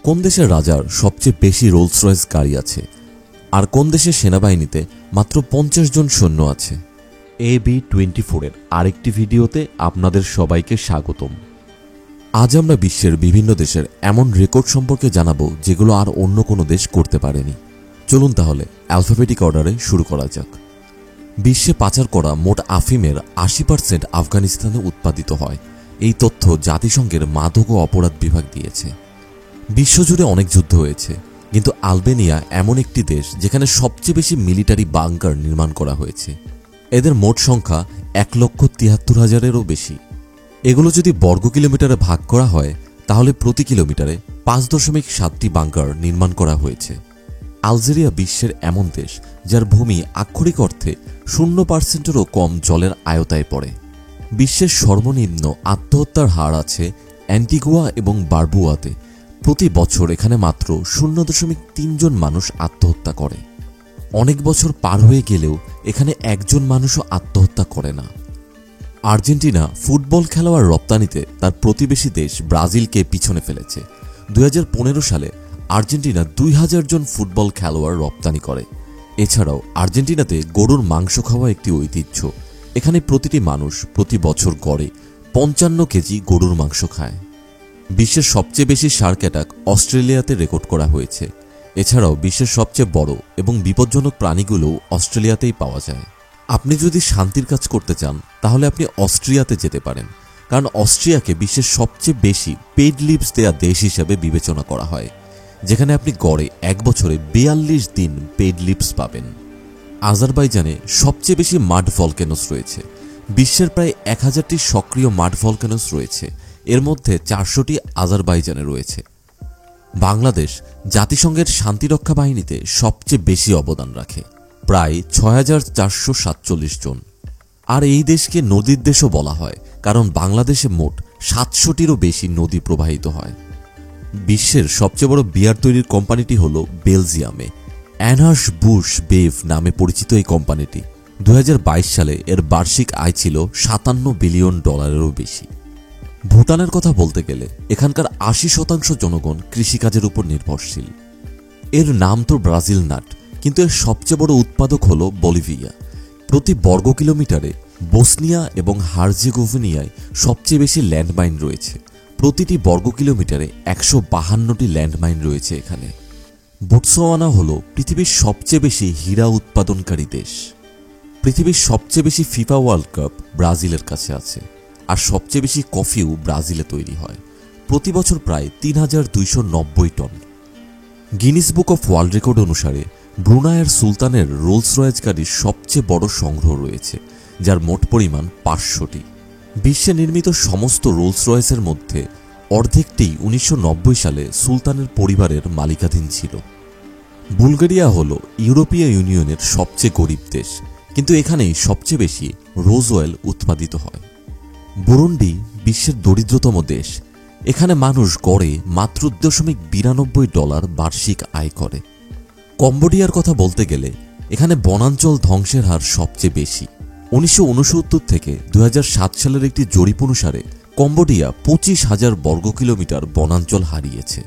কোন দেশের রাজার সবচেয়ে বেশি রোলস রয়েস গাড়ি আছে, আর কোন দেশের সেনাবাহিনীতে মাত্র 50 জন সৈন্য আছে? AB24 এর আরেকটি ভিডিওতে আপনাদের সবাইকে স্বাগতম। আজ আমরা বিশ্বের বিভিন্ন দেশের এমন রেকর্ড সম্পর্কে জানাবো যেগুলো আর অন্য কোনো দেশ করতে পারেনি। চলুন তাহলে অ্যালফাবেটিক অর্ডারে শুরু করা যাক। বিশ্বে পাচার করা মোট আফিমের 80% আফগানিস্তানে উৎপাদিত হয়। এই তথ্য জাতিসংঘের মাদক ও অপরাধ বিভাগ দিয়েছে। বিশ্বজুড়ে অনেক যুদ্ধ হয়েছে, কিন্তু আলবেনিয়া এমন একটি দেশ যেখানে সবচেয়ে বেশি মিলিটারি বাংকার নির্মাণ করা হয়েছে। এদের মোট সংখ্যা 1,73,000-এরও বেশি। এগুলো যদি বর্গ কিলোমিটারে ভাগ করা হয় তাহলে প্রতি কিলোমিটারে 5.7টি বাংকার নির্মাণ করা হয়েছে। আলজেরিয়া বিশ্বের এমন দেশ যার ভূমি আক্ষরিক অর্থে 0%-এরও কম জলের আয়তায় পড়ে। বিশ্বের সর্বনিম্ন আত্মহত্যার হার আছে অ্যান্টিগুয়া এবং বারবুয়াতে। প্রতি বছর এখানে মাত্র 0.3 জন মানুষ আত্মহত্যা করে। অনেক বছর পার হয়ে গেলেও এখানে একজন মানুষও আত্মহত্যা করে না। আর্জেন্টিনা ফুটবল খেলোয়াড় রপ্তানিতে তার প্রতিবেশী দেশ ব্রাজিলকে পিছনে ফেলেছে। 2015 সালে আর্জেন্টিনা 2000 জন ফুটবল খেলোয়াড় রপ্তানি করে। এছাড়াও আর্জেন্টিনাতে গরুর মাংস খাওয়া একটি ঐতিহ্য। এখানে প্রতিটি মানুষ প্রতি বছর গড়ে 55 কেজি গরুর মাংস খায়। বিশ্বের সবচেয়ে বেশি শার্ক অ্যাটাক অস্ট্রেলিয়াতে রেকর্ড করা হয়েছে। এছাড়াও বিশ্বের সবচেয়ে বড় এবং বিপজ্জনক প্রাণীগুলোও অস্ট্রেলিয়াতেই পাওয়া যায়। আপনি যদি শান্তির কাজ করতে চান তাহলে আপনি অস্ট্রিয়াতে যেতে পারেন, কারণ অস্ট্রিয়াকে বিশ্বের সবচেয়ে বেশি পেইড লিভস দেয়া দেশ হিসেবে বিবেচনা করা হয়, যেখানে আপনি গড়ে এক বছরে 42 দিন পেইড লিভস পাবেন। আজারবাইজানে সবচেয়ে বেশি মাড ভলক্যানোস রয়েছে। বিশ্বের প্রায় 1000টি সক্রিয় মাড ভলক্যানোস রয়েছে, এর মধ্যে 400টি আজারবাইজানে রয়েছে। বাংলাদেশ জাতিসংঘের শান্তিরক্ষা বাহিনীতে সবচেয়ে বেশি অবদান রাখে, প্রায় 6447 জন। আর এই দেশকে নদীর দেশও বলা হয়, কারণ বাংলাদেশে মোট 700টিরও বেশি নদী প্রবাহিত হয়। বিশ্বের সবচেয়ে বড় বিয়ার তৈরির কোম্পানিটি হল বেলজিয়ামে অ্যানহার্স বুশ বেভ নামে পরিচিত। এই কোম্পানিটি 2022 সালে এর বার্ষিক আয় ছিল $57 বিলিয়ন বেশি। ভুটানের কথা বলতে গেলে এখানকার 80% জনগণ কৃষিকাজের উপর নির্ভরশীল। এর নাম তো ব্রাজিল নাট, কিন্তু এর সবচেয়ে বড় উৎপাদক হল বলিভিয়া। প্রতি বর্গ কিলোমিটারে বসনিয়া এবং হার্জেগোভিনিয়ায় সবচেয়ে বেশি ল্যান্ডমাইন রয়েছে। প্রতিটি বর্গ কিলোমিটারে 152টি ল্যান্ডমাইন রয়েছে এখানে। বোটসোয়ানা হল পৃথিবীর সবচেয়ে বেশি হীরা উৎপাদনকারী দেশ। পৃথিবীর সবচেয়ে বেশি ফিফা ওয়ার্ল্ড কাপ ব্রাজিলের কাছে আছে, আর সবচেয়ে বেশি কফিও ব্রাজিলে তৈরি হয়, প্রতি বছর প্রায় 3290 ton. Guinness book of world record অনুসারে ব্রুনাইয়ের সুলতানের রোলস রয়েস গাড়ির সবচেয়ে বড় সংগ্রহ রয়েছে, যার মোট পরিমাণ 500টি। বিশ্বে নির্মিত সমস্ত রোলস রয়েসের মধ্যে অর্ধেকটি 1990 সালে সুলতানের পরিবারের মালিকাধীন ছিল। বুলগেরিয়া হল ইউরোপীয় ইউনিয়নের সবচেয়ে গরিব দেশ, কিন্তু এখানেই সবচেয়ে বেশি রোজ অয়েল উৎপাদিত হয়। বুরুন্ডি বিশ্বের দরিদ্রতম দেশ। এখানে মানুষ গড়ে মাত্র $2.92 বার্ষিক আয় করে। কম্বোডিয়ার কথা বলতে গেলে এখানে বনাঞ্চল ধ্বংসের হার সবচেয়ে বেশি। 1969 থেকে 2007 সালের একটি জরিপ অনুসারে কম্বোডিয়া 25,000 বর্গ কিলোমিটার বনাঞ্চল হারিয়েছে।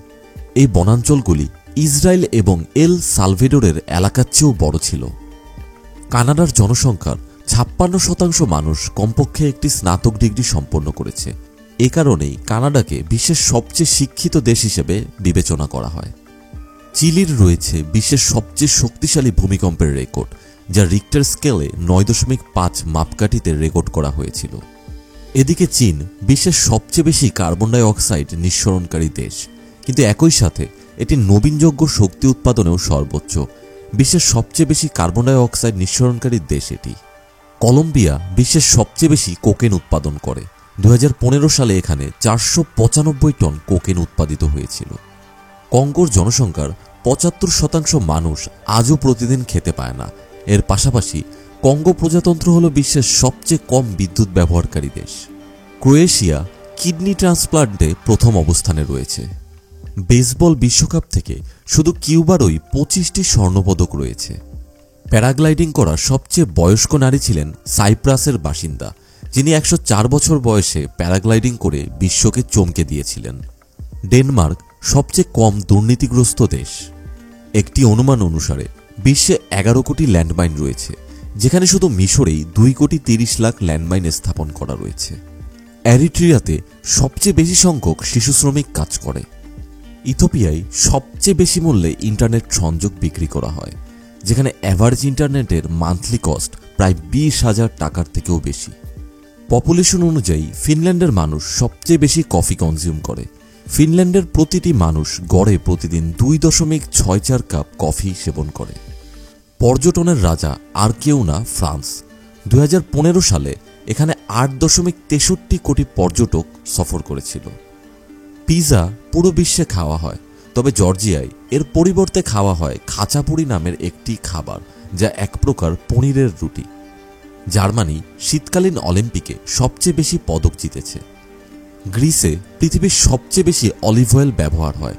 এই বনাঞ্চলগুলি ইসরায়েল এবং এল সালভেডোরের এলাকার চেয়েও বড় ছিল। কানাডার জনসংখ্যার 56% মানুষ কমপক্ষে একটি স্নাতক ডিগ্রি সম্পন্ন করেছে। এ কারণেই কানাডাকে বিশ্বের সবচেয়ে শিক্ষিত দেশ হিসেবে বিবেচনা করা হয়। চিলির রয়েছে বিশ্বের সবচেয়ে শক্তিশালী ভূমিকম্পের রেকর্ড, যা রিক্টার স্কেলে 9.5 মাপকাঠিতে রেকর্ড করা হয়েছিল। এদিকে চীন বিশ্বের সবচেয়ে বেশি কার্বন ডাই অক্সাইড নিঃসরণকারী দেশ, কিন্তু একই সাথে এটি নবীনযোগ্য শক্তি উৎপাদনেও সর্বোচ্চ। বিশ্বের সবচেয়ে বেশি কার্বন ডাই অক্সাইড নিঃসরণকারী দেশ এটি। কলম্বিয়া বিশ্বের সবচেয়ে বেশি কোকেন উৎপাদন করে। 2015 সালে এখানে 495 টন কোকেন উৎপাদিত হয়েছিল। কঙ্গোর জনসংখ্যার 75% মানুষ আজও প্রতিদিন খেতে পায় না। এর পাশাপাশি কঙ্গো প্রজাতন্ত্র হল বিশ্বের সবচেয়ে কম বিদ্যুৎ ব্যবহারকারী দেশ। ক্রোয়েশিয়া কিডনি ট্রান্সপ্লান্টে প্রথম অবস্থানে রয়েছে। বেসবল বিশ্বকাপ থেকে শুধু কিউবারই 25টি স্বর্ণপদক রয়েছে। প্যারাগ্লাইডিং করা সবচেয়ে বয়স্ক নারী ছিলেন সাইপ্রাসের বাসিন্দা, যিনি 104 বছর বয়সে প্যারাগ্লাইডিং করে বিশ্বকে চমকে দিয়েছিলেন। ডেনমার্ক সবচেয়ে কম দুর্নীতিগ্রস্ত দেশ। একটি অনুমান অনুসারে বিশ্বে 11 কোটি ল্যান্ডমাইন রয়েছে, যেখানে শুধু মিশরেই 2 কোটি 30 লাখ ল্যান্ডমাইন স্থাপন করা রয়েছে। এরিট্রিয়াতে সবচেয়ে বেশি সংখ্যক শিশু শ্রমিক কাজ করে। ইথিওপিয়ায় সবচেয়ে বেশি মূল্যে ইন্টারনেট সংযোগ বিক্রি করা হয়, যেখানে অ্যাভারেজ ইন্টারনেটের মান্থলি কস্ট প্রায় 20,000 টাকার থেকেও বেশি। পপুলেশন অনুযায়ী ফিনল্যান্ডের মানুষ সবচেয়ে বেশি কফি কনজিউম করে। ফিনল্যান্ডের প্রতিটি মানুষ গড়ে প্রতিদিন 2.64 কাপ কফি সেবন করে। পর্যটনের রাজা আর কেউ না, ফ্রান্স। 2015 সালে এখানে 8.63 কোটি পর্যটক সফর করেছিল। পিৎজা পুরো বিশ্বে খাওয়া হয়, তবে জর্জিয়ায় এর পরিবর্তে খাওয়া হয় খাঁচাপুরি নামের একটি খাবার, যা এক প্রকার পনিরের রুটি। জার্মানি শীতকালীন অলিম্পিকে সবচেয়ে বেশি পদক জিতেছে। গ্রিসে পৃথিবীর সবচেয়ে বেশি অলিভ অয়েল ব্যবহার হয়।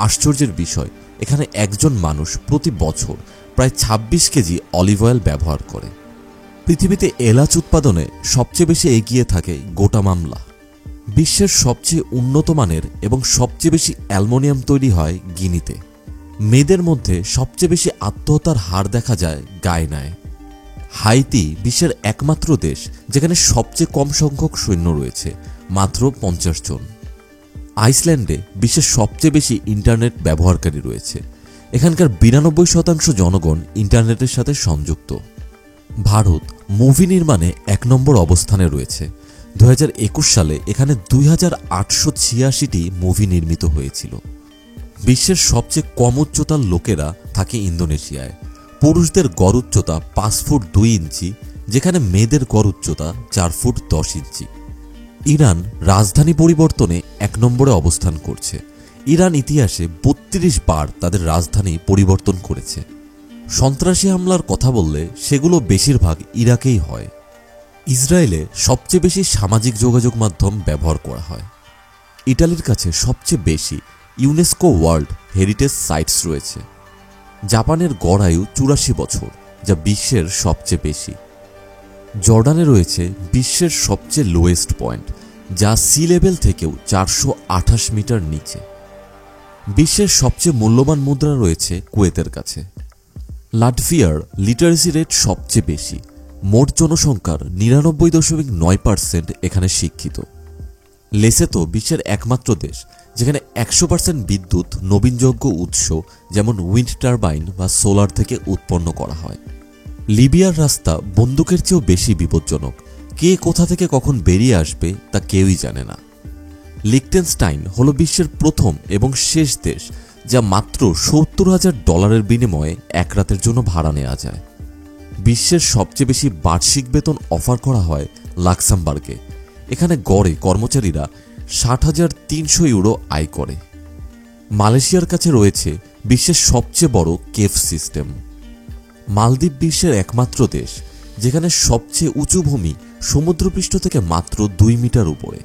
আশ্চর্যের বিষয়, এখানে একজন মানুষ প্রতি বছর প্রায় 26 কেজি অলিভ অয়েল ব্যবহার করে। পৃথিবীতে এলাচ উৎপাদনে সবচেয়ে বেশি এগিয়ে থাকে গোটামামলা। বিশ্বের সবচেয়ে উন্নত মানের এবং সবচেয়ে বেশি অ্যালুমিনিয়াম তৈরি হয় গিনিতে। মেয়েদের মধ্যে সবচেয়ে বেশি আত্মহত্যার হার দেখা যায় গায়নায়। হাইতি বিশ্বের একমাত্র দেশ যেখানে সবচেয়ে কম সংখ্যক সৈন্য রয়েছে, মাত্র 50 জন। আইসল্যান্ডে বিশ্বের সবচেয়ে বেশি ইন্টারনেট ব্যবহারকারী রয়েছে। এখানকার 92% জনগণ ইন্টারনেটের সাথে সংযুক্ত। ভারত মুভি নির্মাণে 1 নম্বর অবস্থানে রয়েছে। 2021 সালে এখানে 2886টি মুভি নির্মিত হয়েছিল। বিশ্বের সবচেয়ে কম উচ্চতার লোকেরা থাকে ইন্দোনেশিয়ায়। পুরুষদের গড় উচ্চতা 5 ফুট 2 ইঞ্চি, যেখানে মেয়েদের গড় উচ্চতা 4 ফুট 10 ইঞ্চি। ইরান রাজধানী পরিবর্তনে 1 নম্বরে অবস্থান করছে। ইরান ইতিহাসে 32 বার তাদের রাজধানী পরিবর্তন করেছে। সন্ত্রাসী হামলার কথা বললে সেগুলো বেশিরভাগ ইরাকেই হয়। ইসরায়েলে সবচেয়ে বেশি সামাজিক যোগাযোগ মাধ্যম ব্যবহার করা হয়। ইটালির কাছে সবচেয়ে বেশি ইউনেস্কো ওয়ার্ল্ড হেরিটেজ সাইটস রয়েছে। জাপানের গড় আয়ু 84 বছর, যা বিশ্বের সবচেয়ে বেশি। জর্ডানে রয়েছে বিশ্বের সবচেয়ে লোয়েস্ট পয়েন্ট, যা সি লেভেল থেকেও 428 মিটার নিচে। বিশ্বের সবচেয়ে মূল্যবান মুদ্রা রয়েছে কুয়েতের কাছে। লাটভিয়ার লিটারেসি রেট সবচেয়ে বেশি। মোট জনসংখ্যার 99.9% এখানে শিক্ষিত। লেসোথো বিশ্বের একমাত্র দেশ যেখানে 100% বিদ্যুৎ নবীনযোগ্য উৎস যেমন উইন্ড টারবাইন বা সোলার থেকে উৎপন্ন করা হয়। লিবিয়ার রাস্তা বন্দুকের চেয়েও বেশি বিপজ্জনক। কে কোথা থেকে কখন বেরিয়ে আসবে তা কেউই জানে না। লিখটেনস্টাইন হল বিশ্বের প্রথম এবং শেষ দেশ যা মাত্র $70,000 বিনিময়ে 1 রাতের জন্য ভাড়া নেওয়া যায়। বিশ্বের সবচেয়ে বেশি বার্ষিক বেতন অফার করা হয় লাক্সেমবার্গে। এখানে গড়ে কর্মচারীরা 60,300 ইউরো আয় করে। মালয়েশিয়ার কাছে রয়েছে বিশ্বের সবচেয়ে বড় কেভ সিস্টেম। মালদ্বীপ বিশ্বের একমাত্র দেশ যেখানে সবচেয়ে উঁচু ভূমি সমুদ্রপৃষ্ঠ থেকে মাত্র 2 মিটার উপরে।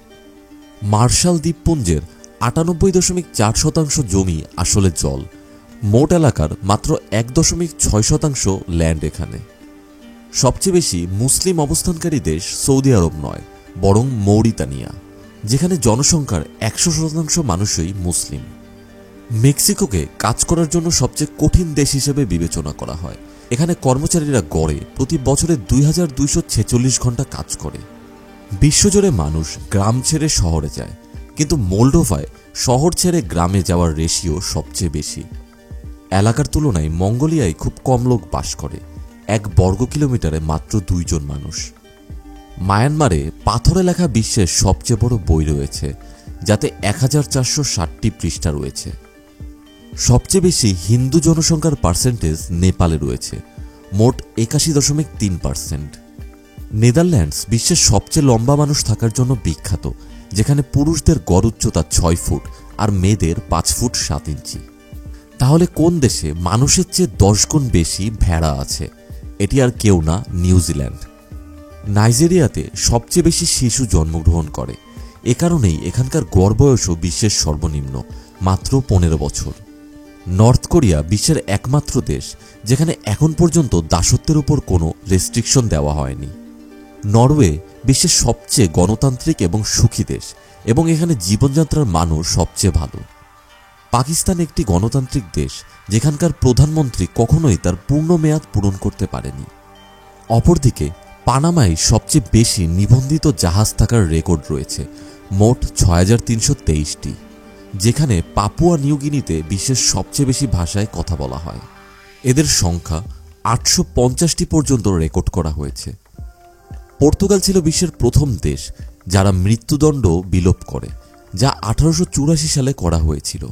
মার্শাল দ্বীপপুঞ্জের 98.4% জমি আসলে জল। মোট এলাকার মাত্র 1.6% ল্যান্ড এখানে। সবচেয়ে বেশি মুসলিম অবস্থানকারী দেশ সৌদি আরব নয়, বরং মৌরিতানিয়া, যেখানে জনসংখ্যার 100% মানুষই মুসলিম। মেক্সিকোকে কাজ করার জন্য সবচেয়ে কঠিন দেশ হিসেবে বিবেচনা করা হয়। এখানে কর্মচারীরা গড়ে প্রতি বছরে 2246 ঘন্টা কাজ করে। বিশ্বজুড়ে মানুষ গ্রাম ছেড়ে শহরে যায়, কিন্তু মোল্ডোভায় শহর ছেড়ে গ্রামে যাওয়ার রেশিও সবচেয়ে বেশি। এলাকার তুলনায় মঙ্গোলিয়ায় খুব কম লোক বাস করে। 1 বর্গ কিলোমিটারে মাত্র 2 জন মানুষ। মায়ানমারে পাথরে লেখা বিশ্বের সবচেয়ে বড় বই রয়েছে, যাতে 1460টি পৃষ্ঠা রয়েছে। সবচেয়ে বেশি হিন্দু জনসংখ্যার পার্সেন্টেজ নেপালে রয়েছে, মোট 81.3%। নেদারল্যান্ডস বিশ্বের সবচেয়ে লম্বা মানুষ থাকার জন্য বিখ্যাত, যেখানে পুরুষদের গড় উচ্চতা 6 ফুট আর মেয়েদের 5 ফুট 7 ইঞ্চি। তাহলে কোন দেশে মানুষের চেয়ে 10 গুণ বেশি ভেড়া আছে? এটি আর কেউ না, নিউজিল্যান্ড। নাইজেরিয়াতে সবচেয়ে বেশি শিশু জন্মগ্রহণ করে। এ কারণেই এখানকার গড় বয়সও বিশ্বের সর্বনিম্ন, মাত্র 15 বছর। নর্থ কোরিয়া বিশ্বের একমাত্র দেশ যেখানে এখন পর্যন্ত দাসত্বের উপর কোনো রেস্ট্রিকশন দেওয়া হয়নি। নরওয়ে বিশ্বের সবচেয়ে গণতান্ত্রিক এবং সুখী দেশ, এবং এখানে জীবনযাত্রার মানও সবচেয়ে ভালো। পাকিস্তান একটি গণতান্ত্রিক দেশ যেখানকার প্রধানমন্ত্রী কখনোই তার পূর্ণ মেয়াদ পূরণ করতে পারেনি। অপরদিকে পানামায় সবচেয়ে বেশি নিবন্ধিত জাহাজ থাকার রেকর্ড রয়েছে, মোট ৬,৩২৩টি, যেখানে পাপুয়া নিউগিনিতে বিশ্বের সবচেয়ে বেশি ভাষায় কথা বলা হয়। এদের সংখ্যা ৮৫০টি পর্যন্ত রেকর্ড করা হয়েছে। পর্তুগাল ছিল বিশ্বের প্রথম দেশ যারা মৃত্যুদণ্ড বিলোপ করে, যা ১৮৮৪ সালে করা হয়েছিল।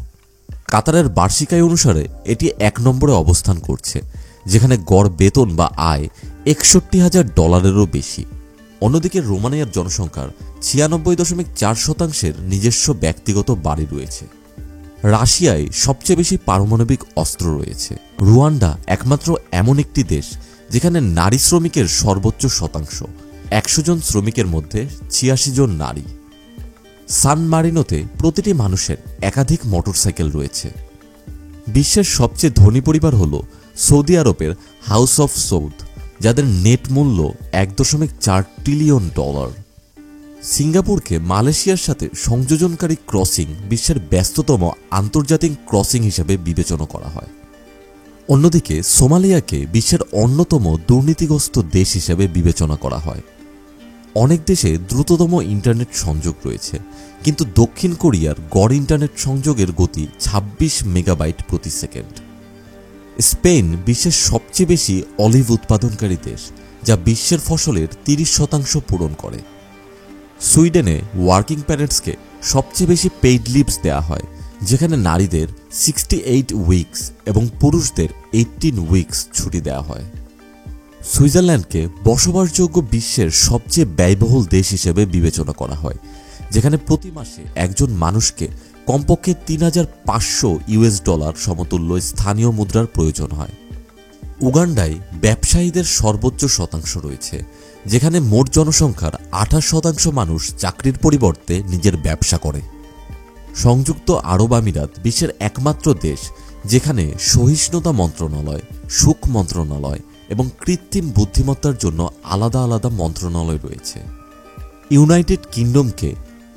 কাতারের বার্ষিক আয় অনুসারে এটি ১ নম্বরে অবস্থান করছে, যেখানে গড় বেতন বা আয় $৬১,০০০ বেশি। অন্যদিকে রোমানিয়ার জনসংখ্যার ৯৬.৪% নিজস্ব ব্যক্তিগত বাড়ি রয়েছে। রাশিয়ায় সবচেয়ে বেশি পারমাণবিক অস্ত্র রয়েছে। রুয়ান্ডা একমাত্র এমন একটি দেশ যেখানে নারী শ্রমিকের সর্বোচ্চ শতাংশ, ১০০ জন শ্রমিকের মধ্যে ৮৬ জন নারী। সান মারিনোতে প্রতিটি মানুষের একাধিক মোটরসাইকেল রয়েছে। বিশ্বের সবচেয়ে ধনী পরিবার হল সৌদি আরবের হাউস অফ সৌদ, যাদের নেট মূল্য $১.৪ ট্রিলিয়ন। সিঙ্গাপুরকে মালয়েশিয়ার সাথে সংযোজনকারী ক্রসিং বিশ্বের ব্যস্ততম আন্তর্জাতিক ক্রসিং হিসেবে বিবেচনা করা হয়। অন্যদিকে সোমালিয়াকে বিশ্বের অন্যতম দুর্নীতিগ্রস্ত দেশ হিসেবে বিবেচনা করা হয়। অনেক দেশে দ্রুততম ইন্টারনেট সংযোগ রয়েছে, কিন্তু দক্ষিণ কোরিয়ার গড় ইন্টারনেট সংযোগের গতি ২৬ মেগাবাইট প্রতি সেকেন্ড। স্পেন বিশ্বের সবচেয়ে বেশি অলিভ উৎপাদনকারী দেশ, যা বিশ্বের ফসলের ৩০% পূরণ করে। সুইডেনে ওয়ার্কিং প্যারেন্টসকে সবচেয়ে বেশি পেইড লিভস দেওয়া হয়, যেখানে নারীদের 68 উইকস এবং পুরুষদের 18 উইকস ছুটি দেওয়া হয়। সুইজারল্যান্ডকে বসবাসযোগ্য বিশ্বের সবচেয়ে ব্যয়বহুল দেশ হিসেবে বিবেচনা করা হয়, যেখানে প্রতি মাসে একজন মানুষকে কমপক্ষে $৩,৫০০ সমতুল্য স্থানীয় মুদ্রার প্রয়োজন হয়। উগান্ডায় ব্যবসায়ীদের সর্বোচ্চ শতাংশ রয়েছে, যেখানে মোট জনসংখ্যার ২৮% মানুষ চাকরির পরিবর্তে নিজের ব্যবসা করে। সংযুক্ত আরব আমিরাত বিশ্বের একমাত্র দেশ যেখানে সহিষ্ণুতা মন্ত্রণালয়, সুখ মন্ত্রণালয় এবং কৃত্রিম বুদ্ধিমত্তার জন্য আলাদা আলাদা মন্ত্রণালয় রয়েছে। ইউনাইটেড কিংডমকে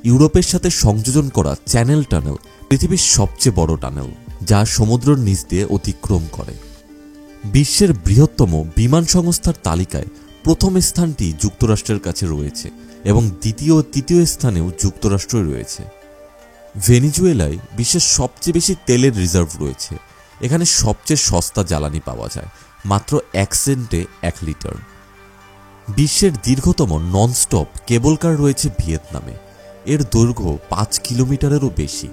ইউরোপের সাথে সংযোজন করা চ্যানেল টানেল পৃথিবীর সবচেয়ে বড় টানেল, যা সমুদ্রের নিচ দিয়ে অতিক্রম করে। বিশ্বের বৃহত্তম বিমান সংস্থার তালিকায় প্রথম স্থানটি যুক্তরাষ্ট্রের কাছে রয়েছে এবং দ্বিতীয় ও তৃতীয় স্থানেও যুক্তরাষ্ট্রই রয়েছে। ভেনিজুয়েলায় বিশ্বের সবচেয়ে বেশি তেলের রিজার্ভ রয়েছে। এখানে সবচেয়ে সস্তা জ্বালানি পাওয়া যায়, মাত্র ১ সেন্টে ১ লিটার। বিশ্বের দীর্ঘতম ননস্টপ কেবল কার রয়েছে ভিয়েতনামে। এর দৈর্ঘ্য ৫ কিলোমিটারেরও বেশি।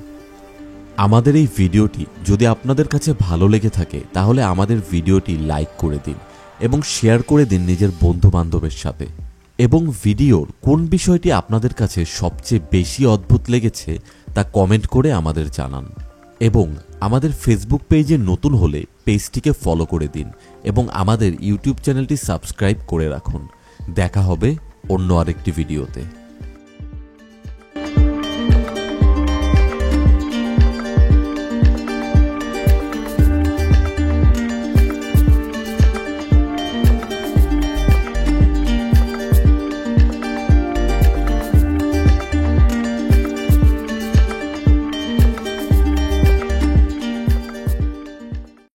আমাদের এই ভিডিওটি যদি আপনাদের কাছে ভালো লেগে থাকে তাহলে আমাদের ভিডিওটি লাইক করে দিন এবং শেয়ার করে দিন নিজের বন্ধু বান্ধবের সাথে। এবং ভিডিওর কোন বিষয়টি আপনাদের কাছে সবচেয়ে বেশি অদ্ভুত লেগেছে তা কমেন্ট করে আমাদের জানান। এবং আমাদের ফেসবুক পেজে নতুন হলে পেজটিকে ফলো করে দিন এবং আমাদের ইউটিউব চ্যানেলটি সাবস্ক্রাইব করে রাখুন। দেখা হবে অন্য আরেকটি ভিডিওতে।